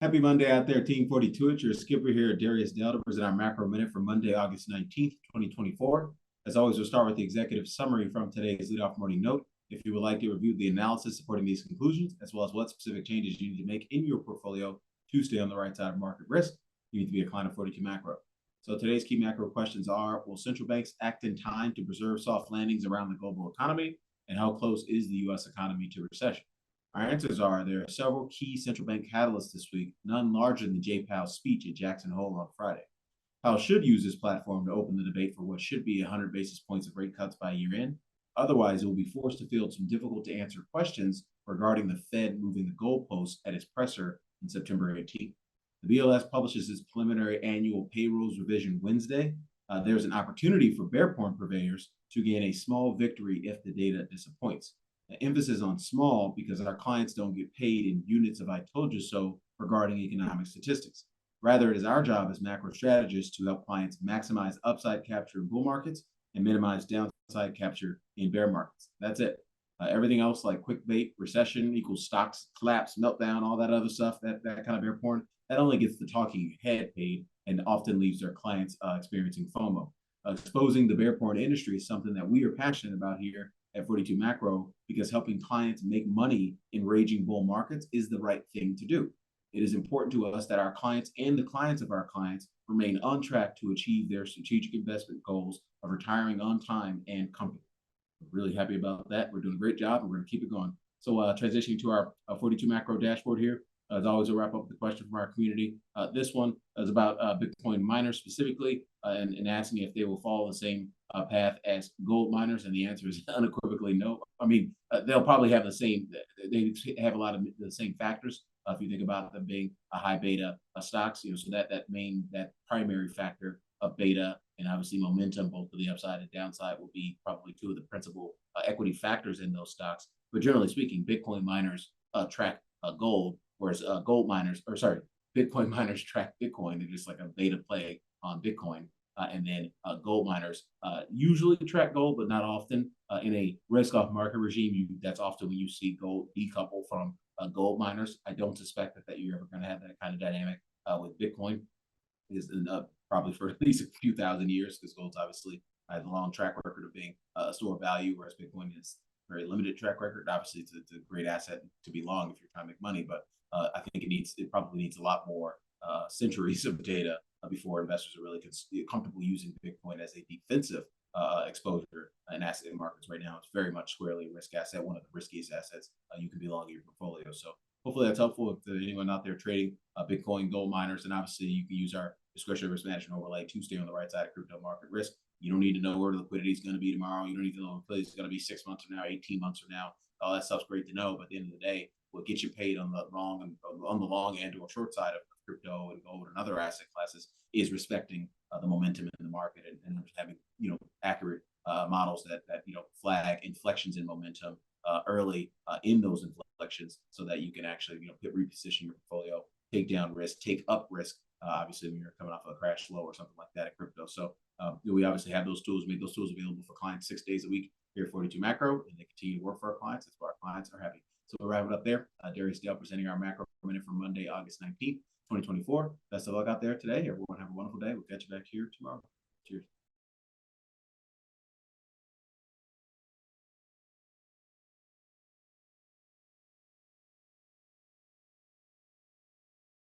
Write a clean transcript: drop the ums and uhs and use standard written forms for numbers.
Happy Monday out there, Team 42. It's your skipper here, Darius to present our macro minute for Monday, August 19th, 2024. As always, we'll start with the executive summary from today's leadoff morning note. If you would like to review the analysis supporting these conclusions, as well as what specific changes you need to make in your portfolio to stay on the right side of market risk, you need to be a client of 42 Macro. So today's key macro questions are, will central banks act in time to preserve soft landings around the global economy? And how close is the U.S. economy to recession? Our answers are there are several key central bank catalysts this week, none larger than Jay Powell's speech at Jackson Hole on Friday. Powell should use this platform to open the debate for what should be 100 basis points of rate cuts by year end. Otherwise, it will be forced to field some difficult to answer questions regarding the Fed moving the goalposts at its presser on September 18th. The BLS publishes its preliminary annual payrolls revision Wednesday. There's an opportunity for bear porn purveyors to gain a small victory if the data disappoints. The emphasis on small because our clients don't get paid in units of I told you so regarding economic statistics. Rather, it is our job as macro strategists to help clients maximize upside capture in bull markets and minimize downside capture in bear markets. That's it. Everything else like quick bait, recession equals stocks, collapse, meltdown, all that other stuff, that kind of bear porn, that only gets the talking head paid and often leaves their clients experiencing FOMO. Exposing the bear porn industry is something that we are passionate about here at 42 Macro because helping clients make money in raging bull markets is the right thing to do. It is important to us that our clients and the clients of our clients remain on track to achieve their strategic investment goals of retiring on time and comfortably. We're really happy about that. We're doing a great job and we're going to keep it going. So transitioning to our 42 Macro dashboard here. As always, we'll wrap up with the question from our community. This one is about Bitcoin miners specifically and asking if they will follow the same path as gold miners. And the answer is unequivocally no. I mean, they'll probably have the same, they have a lot of the same factors. If you think about them being a high beta stocks, so that primary factor of beta and obviously momentum, both to the upside and downside, will be probably two of the principal equity factors in those stocks. But generally speaking, Bitcoin miners track gold, whereas Bitcoin miners track Bitcoin. They're just like a beta play on Bitcoin. And then gold miners usually track gold, but not often. In a risk-off market regime, that's often when you see gold decouple from gold miners. I don't suspect that you're ever going to have that kind of dynamic with Bitcoin. Is probably for at least a few thousand years, because gold's obviously has a long track record of being a store of value, whereas Bitcoin is very limited track record. Obviously, it's a great asset to be long if you're trying to make money, but I think it probably needs a lot more centuries of data before investors are really comfortable using Bitcoin as a defensive exposure in asset markets. Right now, it's very much squarely a risk asset, one of the riskiest assets you can be long in your portfolio. So hopefully that's helpful. If there's anyone out there trading Bitcoin, gold miners, and obviously you can use our discretionary risk management overlay to stay on the right side of crypto market risk. You don't need to know where the liquidity is going to be tomorrow. You don't need to know where the liquidity is going to be 6 months from now, 18 months from now. All that stuff's great to know, but at the end of the day, what gets you paid on the long end or short side of crypto and gold and other asset classes is respecting the momentum in the market and having accurate models that flag inflections in momentum early in those inflections, so that you can actually reposition your portfolio, take down risk, take up risk. Obviously, when you're coming off of a crash low or something like that in crypto. So we obviously have those tools, make those tools available for clients 6 days a week here at 42 Macro, and they continue to work for our clients. That's why our clients are happy. So we'll wrap it up there. Darius Dale presenting our macro minute for Monday, August 19th, 2024. Best of luck out there today. Everyone have a wonderful day. We'll catch you back here tomorrow. Cheers.